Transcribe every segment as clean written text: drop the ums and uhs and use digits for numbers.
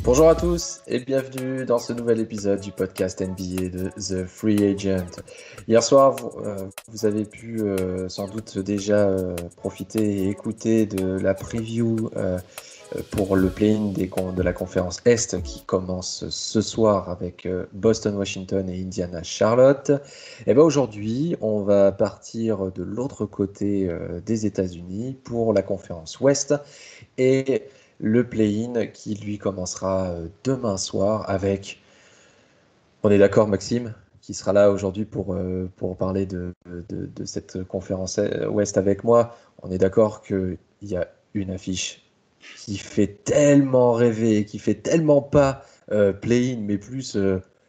Bonjour à tous et bienvenue dans ce nouvel épisode du podcast NBA de The Free Agent. Hier soir, vous avez pu sans doute déjà profiter et écouter de la preview pour le play-in de la conférence Est qui commence ce soir avec Boston, Washington et Indiana, Charlotte. Et bien aujourd'hui, on va partir de l'autre côté des États-Unis pour la conférence Ouest et le play-in qui lui commencera demain soir avec, on est d'accord Maxime, qui sera là aujourd'hui pour parler de cette conférence Ouest avec moi. On est d'accord qu'il y a une affiche qui fait tellement rêver, qui fait tellement pas play-in, mais plus,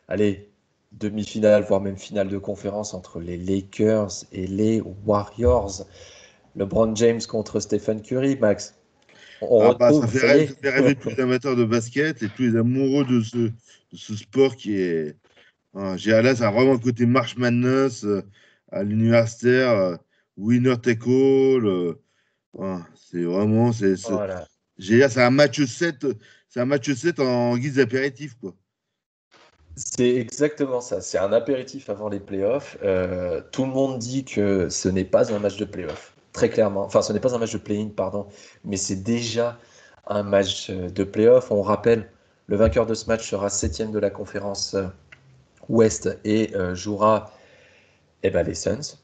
allez, demi-finale, voire même finale de conférence entre les Lakers et les Warriors. LeBron James contre Stephen Curry, Max. On Ah bah, retrouve, ça y ça est. fait rêver tous les amateurs de basket et tous les amoureux de ce sport qui est. Là, ça a vraiment un côté March Madness à l'universitaire, winner take all. C'est vraiment. Voilà. C'est un match 7 en guise d'apéritif, quoi. C'est exactement ça. C'est un apéritif avant les playoffs. Tout le monde dit que ce n'est pas un match de playoff, très clairement. Enfin, ce n'est pas un match de play-in, pardon, mais c'est déjà un match de playoff. On rappelle, le vainqueur de ce match sera septième de la conférence Ouest et jouera les Suns.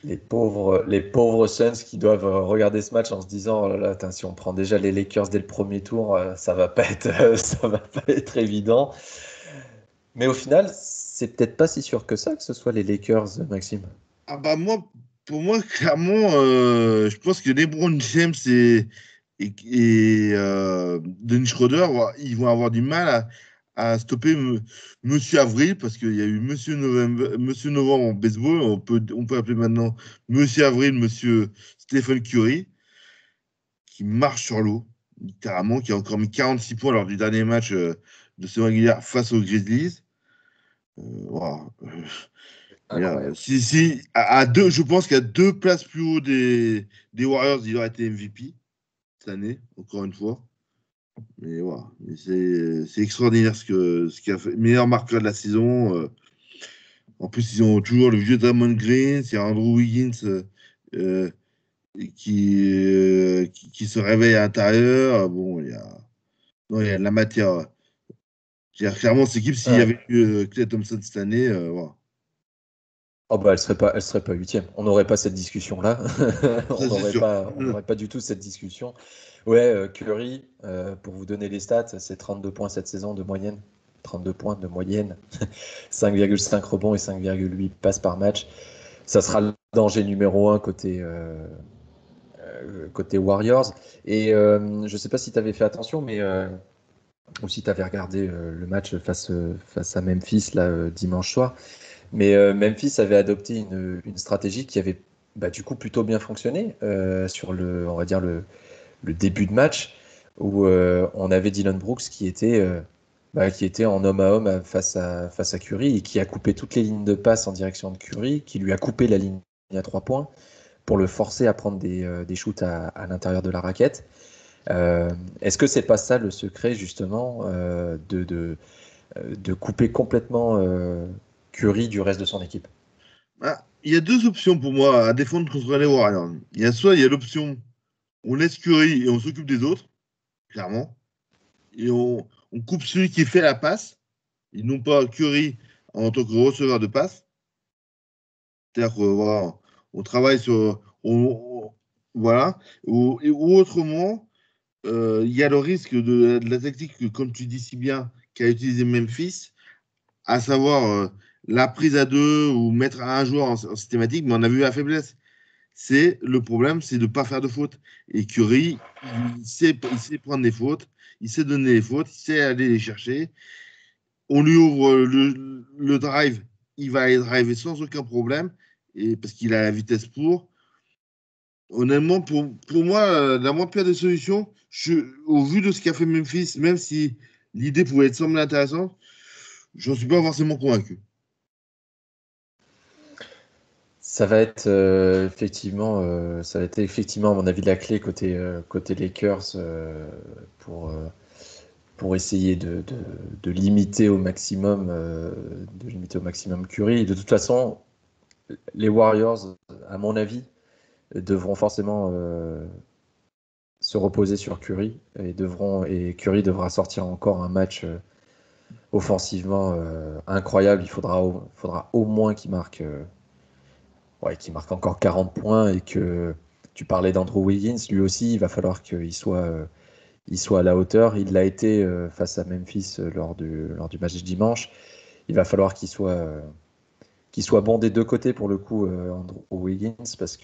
Les pauvres Suns qui doivent regarder ce match en se disant oh là là, attends, si on prend déjà les Lakers dès le premier tour, ça va pas être, ça va pas être évident. Mais au final, c'est peut-être pas si sûr que ça que ce soit les Lakers, Maxime. Ah bah pour moi, clairement, je pense que LeBron James et Dennis Schroeder, ils vont avoir du mal à stopper Monsieur Avril, parce qu'il y a eu Monsieur Novembre en baseball, on peut appeler maintenant Monsieur Avril, Monsieur Stephen Curry, qui marche sur l'eau, littéralement, qui a encore mis 46 points lors du dernier match de saison régulière face aux Grizzlies. Voilà. Incroyable. À deux, je pense qu'à deux places plus haut des Warriors, il aurait été MVP cette année, encore une fois. Mais voilà, c'est extraordinaire ce qu'il a fait. Meilleur marqueur de la saison. En plus, ils ont toujours le vieux Draymond Green, c'est Andrew Wiggins euh, qui se réveille à l'intérieur. Bon, non, il y a de la matière. Clairement, cette équipe, s'il y Ouais. avait eu Klay Thompson cette année, voilà. Oh bah elle serait pas huitième. On n'aurait pas cette discussion-là. Ça, c'est sûr. On n'aurait pas du tout cette discussion. Ouais, Curry, pour vous donner les stats, c'est 32 points cette saison de moyenne. 32 points de moyenne. 5,5 rebonds et 5,8 passes par match. Ça sera le danger numéro un côté Warriors. Et je ne sais pas si tu avais fait attention, mais ou si tu avais regardé le match face à Memphis là, dimanche soir. Mais Memphis avait adopté une stratégie qui avait du coup plutôt bien fonctionné sur on va dire le début de match où on avait Dylan Brooks qui était en homme à homme face à Curry et qui a coupé toutes les lignes de passe en direction de Curry, qui lui a coupé la ligne à 3 points pour le forcer à prendre des shoots à l'intérieur de la raquette. Est-ce que c'est pas ça le secret justement de couper complètement Curry du reste de son équipe? Il y a deux options pour moi à défendre contre les Warriors. Il y a l'option on laisse Curry et on s'occupe des autres, clairement. Et on coupe celui qui fait la passe, et non pas Curry en tant que receveur de passe. C'est-à-dire que voilà, on travaille sur. Voilà. Ou autrement, il y a le risque de la tactique, comme tu dis si bien, qu'a utilisé Memphis, à savoir la prise à deux ou mettre un joueur en systématique, mais on a vu la faiblesse. c'est le problème, c'est de ne pas faire de fautes. Et Curry, il sait prendre des fautes, il sait donner les fautes, il sait aller les chercher. On lui ouvre le drive, il va aller driver sans aucun problème, et parce qu'il a la vitesse pour. Honnêtement, pour moi, la moins pire des solutions, au vu de ce qu'a fait Memphis, même si l'idée pouvait être semblée intéressante, j'en suis pas forcément convaincu. Ça va être ça va être effectivement, à mon avis, la clé côté Lakers pour, euh, pour essayer de limiter au maximum, Curry. Et de toute façon, les Warriors, à mon avis, devront forcément se reposer sur Curry et Curry devra sortir encore un match offensivement incroyable. Il faudra au moins qu'il marque encore 40 points et que tu parlais d'Andrew Wiggins, lui aussi, il va falloir qu'il soit à la hauteur. Il l'a été face à Memphis lors du match de dimanche. Il va falloir qu'il soit bon des deux côtés pour le coup, Andrew Wiggins, parce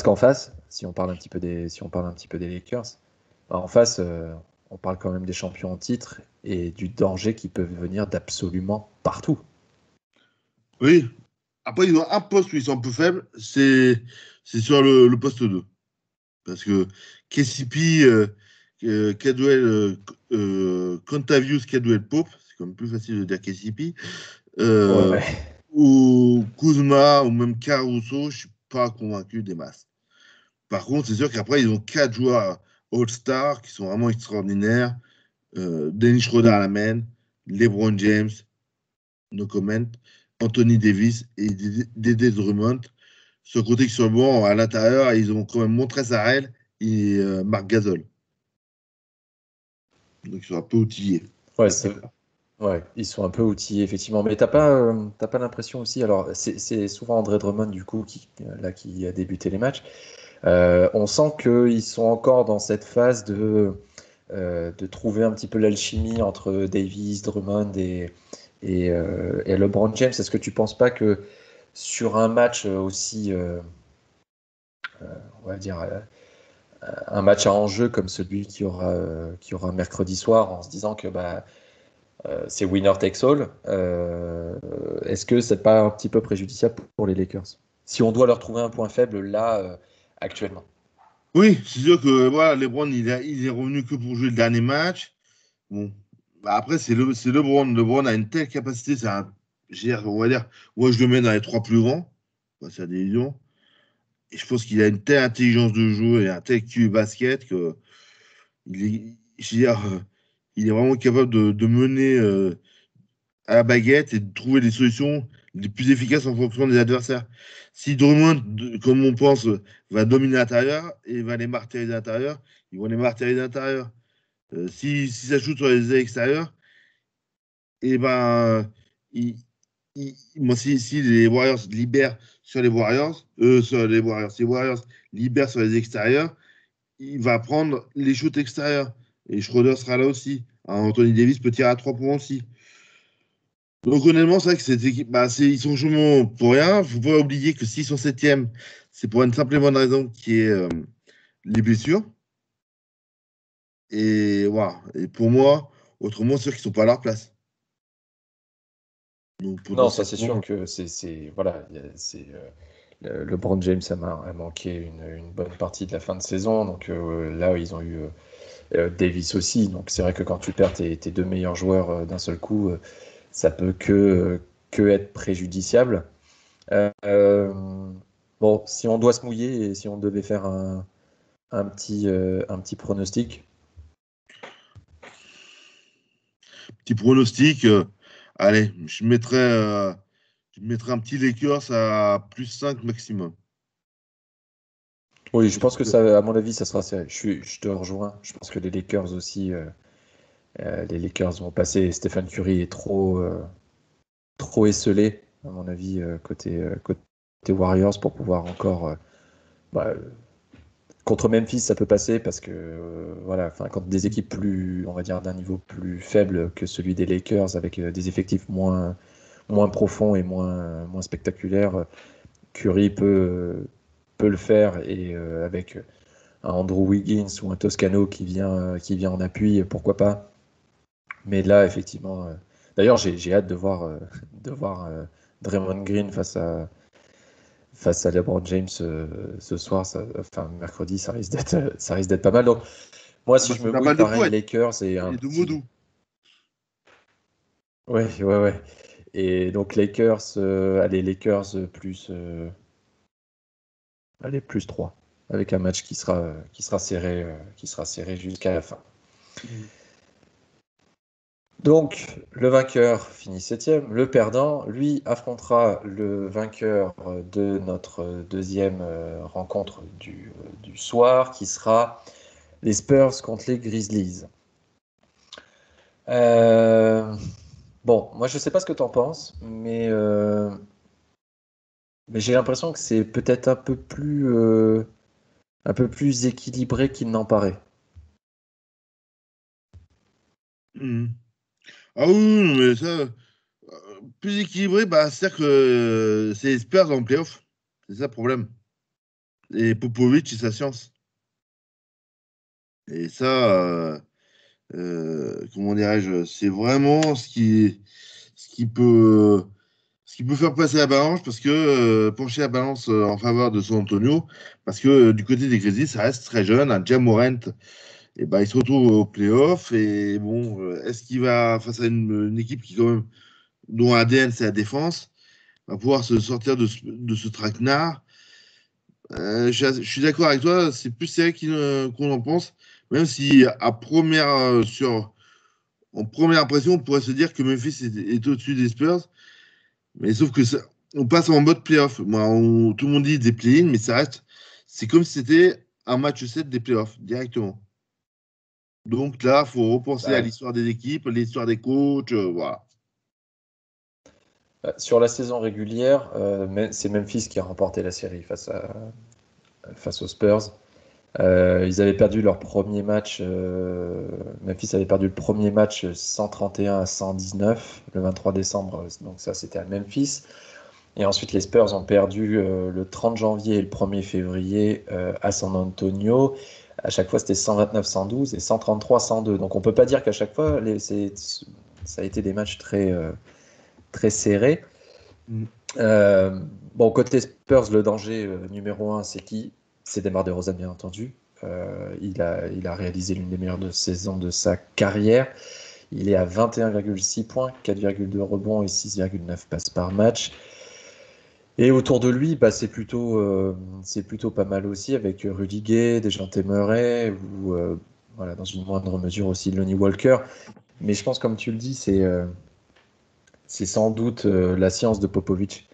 qu'en face, si on parle un petit peu des Lakers, en face, on parle quand même des champions en titre et du danger qui peut venir d'absolument partout. Oui. Après, ils ont un poste où ils sont un peu faibles, c'est sur le poste 2. Parce que KCP, Cadwell, Contavious, Cadwell Pope, c'est quand même plus facile de dire KCP, Ouais. ou Kuzma, ou même Caruso, je suis pas convaincu des masses. Par contre, c'est sûr qu'après, ils ont 4 joueurs All-Star qui sont vraiment extraordinaires. Dennis Schroeder à la main, LeBron James, no comment, Anthony Davis et Dédé Drummond. Sur le côté que sur le banc, à l'intérieur, ils ont quand même Montrezl et Marc Gasol. Donc ils sont un peu outillés. Ouais, ouais, ils sont un peu outillés, effectivement. Mais t'as pas l'impression aussi, alors c'est souvent André Drummond, du coup, qui a débuté les matchs. On sent qu'ils sont encore dans cette phase de trouver un petit peu l'alchimie entre Davis, Drummond et LeBron James. Est-ce que tu penses pas que sur un match aussi, on va dire, un match à enjeu comme celui qui aura mercredi soir, en se disant que c'est winner takes all, est-ce que c'est pas un petit peu préjudiciable pour les Lakers? Si on doit leur trouver un point faible là, actuellement. Oui, c'est sûr que voilà, LeBron, il est revenu que pour jouer le dernier match. Bon. Après, c'est LeBron. LeBron a une telle capacité, on va dire, moi je le mets dans les 3 plus grands. C'est la division. Et je pense qu'il a une telle intelligence de jeu et un tel QI basket que je veux dire, il est vraiment capable de mener à la baguette et de trouver des solutions les plus efficaces en fonction des adversaires. Si Drummond, comme on pense, va dominer l'intérieur et va les martyriser à l'intérieur, ils vont les martyriser à l'intérieur. Si ça shoot sur les ailes extérieures, et ben, moi, si les Warriors libèrent sur les Warriors, si les Warriors libèrent sur les extérieurs, il va prendre les shoots extérieurs. Et Schroeder sera là aussi. Anthony Davis peut tirer à 3 points aussi. Donc honnêtement, c'est vrai que cette équipe, ils sont chauds pour rien. Il ne faut pas oublier que s'ils sont septième, c'est pour une simple et bonne raison qui est les blessures. Et voilà. Et pour moi, autrement, c'est sûr qu'ils ne sont pas à leur place. Donc Non, ça c'est sûr potentiellement. que voilà, LeBron James a manqué une bonne partie de la fin de saison, donc là ils ont eu Davis aussi, donc c'est vrai que quand tu perds tes deux meilleurs joueurs d'un seul coup, ça peut que être préjudiciable. Euh, bon, si on doit se mouiller et si on devait faire un petit pronostic. Petit pronostic. Allez, je mettrais un petit Lakers à +5 maximum. Oui, je pense que ça, à mon avis, ça sera serré. Je te rejoins. Je pense que les Lakers aussi, les Lakers vont passer. Stephen Curry est trop esselé, à mon avis, côté Warriors pour pouvoir encore. Bah, contre Memphis, ça peut passer parce que voilà, enfin, contre des équipes plus, on va dire, d'un niveau plus faible que celui des Lakers, avec des effectifs moins profonds et moins spectaculaires, Curry peut le faire et avec un Andrew Wiggins ou un Toscano qui vient en appui, pourquoi pas. Mais là, effectivement, d'ailleurs, j'ai hâte de voir, Draymond Green face à LeBron James ce soir, enfin mercredi, ça risque d'être pas mal. Donc, moi, si Bah, je c'est me pas mouille, mal de pareil, points Lakers et un et de petit. Modou. Ouais, ouais, ouais. Et donc, Lakers, allez, Lakers allez, plus 3 avec un match qui sera serré jusqu'à la fin. Mm. Donc, le vainqueur finit septième. Le perdant, lui, affrontera le vainqueur de notre deuxième rencontre du soir, qui sera les Spurs contre les Grizzlies. Euh, bon, moi, je ne sais pas ce que tu en penses, mais j'ai l'impression que c'est peut-être un peu plus équilibré qu'il n'en paraît. Mm. Ah oui, oui, mais ça, plus équilibré, bah, c'est-à-dire que c'est les Spurs en playoff. C'est ça le problème. Et Popovic et sa science. Et ça, comment dirais-je, c'est vraiment ce qui peut, ce qui peut faire passer la balance, parce que pencher la balance en faveur de San Antonio, parce que du côté des Grizzlies, ça reste très jeune. Un Ja Morant, et ben, il se retrouve au playoff. Et bon, est-ce qu'il va, face à une équipe qui, quand même, dont ADN, c'est la défense, va pouvoir se sortir de ce traquenard? Je suis d'accord avec toi, c'est plus serré qu'on en pense, même si en première impression, on pourrait se dire que Memphis est au-dessus des Spurs, mais sauf que on passe en mode playoff. Moi, tout le monde dit des play-in, mais ça reste, c'est comme si c'était un match 7 des playoffs directement. Donc là, il faut repenser à Ouais. l'histoire des équipes, l'histoire des coachs, voilà. Sur la saison régulière, c'est Memphis qui a remporté la série face aux Spurs. Ils avaient perdu leur premier match. Memphis avait perdu le premier match 131-119 le 23 décembre. Donc ça, c'était à Memphis. Et ensuite, les Spurs ont perdu le 30 janvier et le 1er février à San Antonio. À chaque fois, c'était 129-112 et 133-102. Donc on peut pas dire qu'à chaque fois, ça a été des matchs très serrés. Mm. Euh, bon, côté Spurs, le danger numéro un, c'est qui? C'est DeMar DeRozan, bien entendu. Il a réalisé l'une des meilleures saisons de sa carrière. Il est à 21,6 points, 4,2 rebonds et 6,9 passes par match. Et autour de lui, bah, c'est plutôt pas mal aussi avec Rudy Gay, Dejounte Murray ou voilà, dans une moindre mesure aussi Lonnie Walker. Mais je pense, comme tu le dis, c'est sans doute la science de Popovic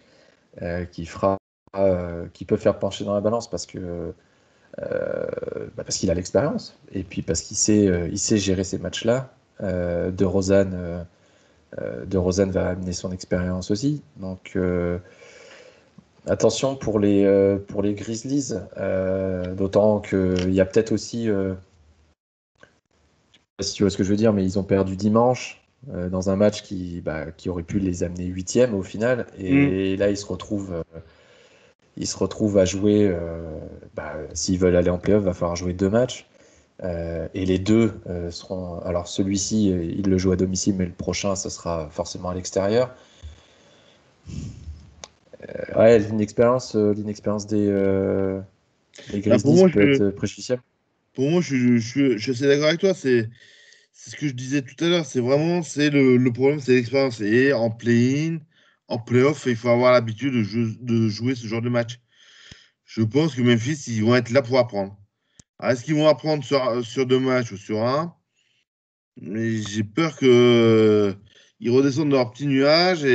qui peut faire pencher dans la balance parce qu'il a l'expérience et puis parce il sait gérer ces matchs-là. De Rosanne va amener son expérience aussi. Donc attention pour les Grizzlies, d'autant qu'il y a peut-être aussi, je sais pas si tu vois ce que je veux dire, mais ils ont perdu dimanche dans un match qui aurait pu les amener huitième au final. Mm. Et là, ils se retrouvent à jouer, s'ils veulent aller en playoff, il va falloir jouer deux matchs. Et les deux seront. Alors celui-ci, il le joue à domicile, mais le prochain, ce sera forcément à l'extérieur. Ouais, l'inexpérience des Bah, Grizzlies peut être préjudiciable. pour moi, je suis assez d'accord avec toi. C'est ce que je disais tout à l'heure. C'est vraiment, le problème, c'est l'expérience. Et en play-in, en play-off, il faut avoir l'habitude de jouer ce genre de match. Je pense que Memphis, ils vont être là pour apprendre. Alors, est-ce qu'ils vont apprendre sur deux matchs ou sur un? Mais j'ai peur que ils redescendent de leur petit nuage.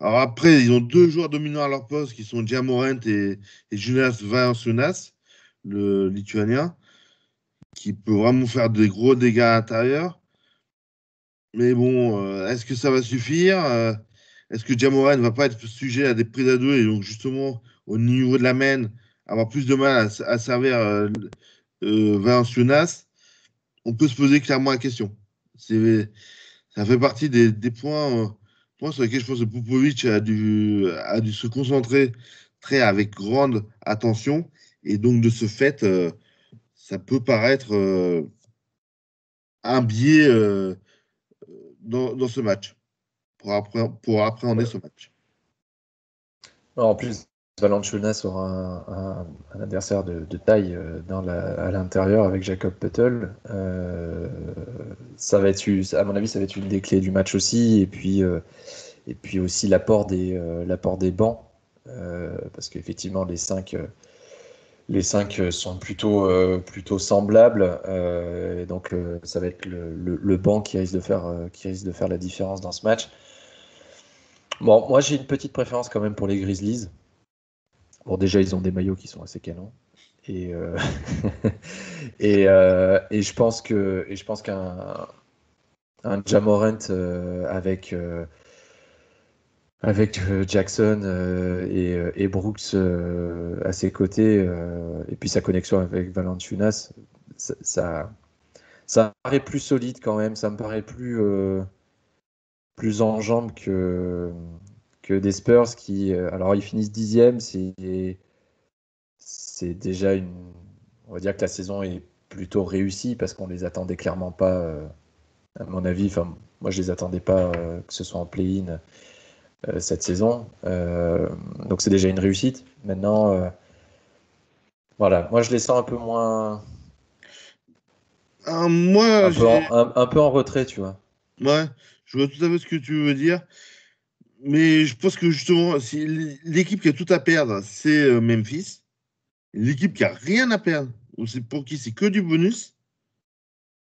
Alors après, ils ont deux joueurs dominants à leur poste qui sont Ja Morant et Jonas Valanciunas, le Lituanien, qui peut vraiment faire des gros dégâts à l'intérieur. Mais bon, est-ce que ça va suffire? Est-ce que Ja Morant ne va pas être sujet à des prises à deux et donc justement au niveau de la main avoir plus de mal à servir Valanciunas? On peut se poser clairement la question. Ça fait partie des points sur lesquels je pense que Popovic a dû se concentrer très avec grande attention. Et donc, de ce fait, ça peut paraître un biais dans ce match, pour appréhender ce match. En plus, Valanciunas aura un adversaire de taille à l'intérieur avec Jacob Poeltl. Ça va être, à mon avis, ça va être une des clés du match aussi. Et puis aussi l'apport des bancs. Parce qu'effectivement, les cinq sont plutôt semblables. Et donc, ça va être le banc qui risque de faire la différence dans ce match. Bon, moi, j'ai une petite préférence quand même pour les Grizzlies. Bon, déjà, ils ont des maillots qui sont assez canons. Et je pense qu'un Ja Morant avec Jackson et Brooks à ses côtés, et puis sa connexion avec Valanciunas, ça me paraît plus solide quand même, ça me paraît plus en jambes que des Spurs qui, alors ils finissent 10e, c'est déjà on va dire que la saison est plutôt réussie parce qu'on les attendait clairement pas, à mon avis, enfin moi je les attendais pas que ce soit en play-in cette saison, donc c'est déjà une réussite. Maintenant, voilà, moi je les sens un peu moins, Moi, un peu en retrait, tu vois. ouais, je vois tout à fait ce que tu veux dire. Mais je pense que justement, si l'équipe qui a tout à perdre, c'est Memphis. L'équipe qui a rien à perdre, ou c'est pour qui c'est que du bonus,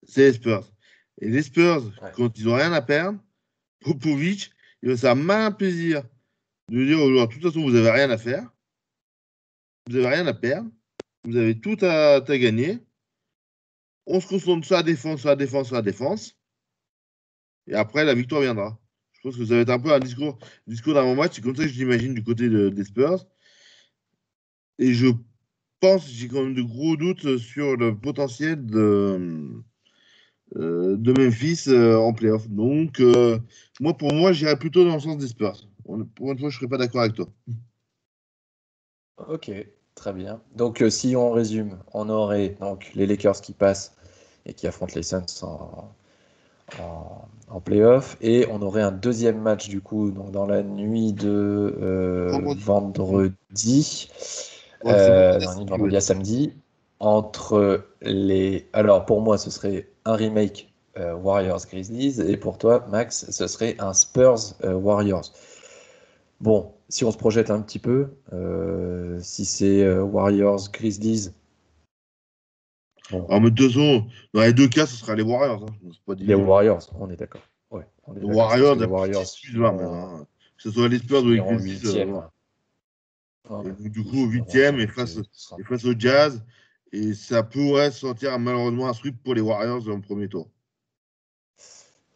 c'est les Spurs. Et les Spurs, Ouais. quand ils ont rien à perdre, Popovic, il va se faire mal plaisir de dire aux joueurs, de toute façon, vous n'avez rien à faire, vous n'avez rien à perdre, vous avez tout à gagner. On se concentre sur la défense, sur la défense, sur la défense. Et après, la victoire viendra. Je pense que ça va être un peu un discours d'avant-match. C'est comme ça que je l'imagine du côté des Spurs. Et je pense, j'ai quand même de gros doutes sur le potentiel de Memphis en playoff. Donc, pour moi, j'irais plutôt dans le sens des Spurs. Pour une fois, je ne serais pas d'accord avec toi. Ok, très bien. Donc si on résume, on aurait donc les Lakers qui passent et qui affrontent les Suns en play-off, et on aurait un deuxième match du coup donc dans la nuit de vendredi, à samedi, entre les. Alors pour moi, ce serait un remake Warriors Grizzlies, et pour toi, Max, ce serait un Spurs Warriors. Bon, si on se projette un petit peu, si c'est Warriors Grizzlies. Bon. Alors, mais de toute façon, dans les deux cas, ce sera les Warriors. Hein. Pas Les Warriors, on est d'accord. Ouais, on est les d'accord. Warriors, Les Warriors même. Hein. Que ce soit les Spurs ou les finiront Grizzlies. 8e. Et donc, du coup, 8e et face au Jazz. Et ça pourrait sortir malheureusement un sweep pour les Warriors dans le premier tour.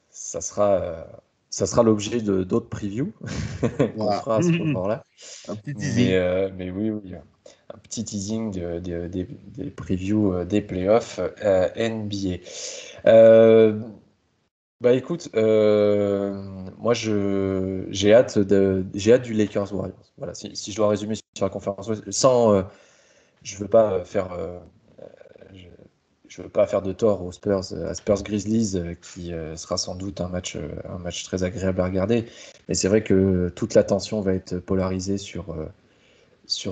Ça sera l'objet d'autres previews qu'on fera à ce moment-là. Un petit teasing. Mais oui, un petit teasing des previews des playoffs NBA. Bah écoute, moi j'ai hâte du Lakers Warriors. Voilà, si je dois résumer sur la conférence, je veux pas faire je veux pas faire de tort aux Spurs, à Spurs Grizzlies, qui sera sans doute un match très agréable à regarder. Mais c'est vrai que toute l'attention va être polarisée sur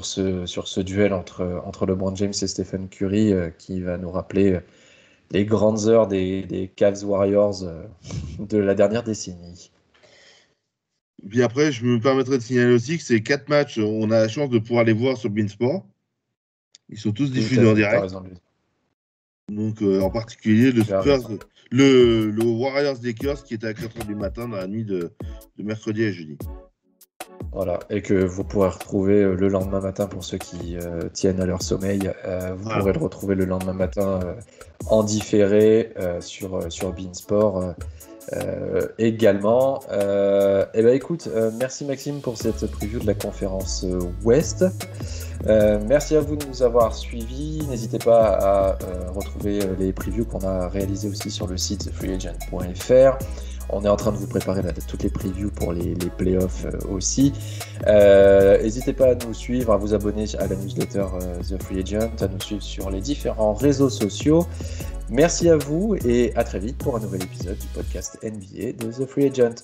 ce duel entre LeBron James et Stephen Curry, qui va nous rappeler les grandes heures des Cavs Warriors de la dernière décennie. Puis après, je me permettrai de signaler aussi que ces 4 matchs, on a la chance de pouvoir les voir sur Beansport. Ils sont tous diffusés en direct. Donc, en particulier, le Warriors Lakers qui était à 4h du matin dans la nuit de mercredi à jeudi. Voilà, et que vous pourrez retrouver le lendemain matin pour ceux qui tiennent à leur sommeil. Vous pourrez le retrouver le lendemain matin en différé sur Beansport également. Et ben écoute, merci Maxime pour cette preview de la conférence Ouest. Merci à vous de nous avoir suivis. N'hésitez pas à retrouver les previews qu'on a réalisées aussi sur le site freeagent.fr. On est en train de vous préparer toutes les previews pour les playoffs aussi. N'hésitez pas à nous suivre, à vous abonner à la newsletter The Free Agent, à nous suivre sur les différents réseaux sociaux. Merci à vous et à très vite pour un nouvel épisode du podcast NBA de The Free Agent.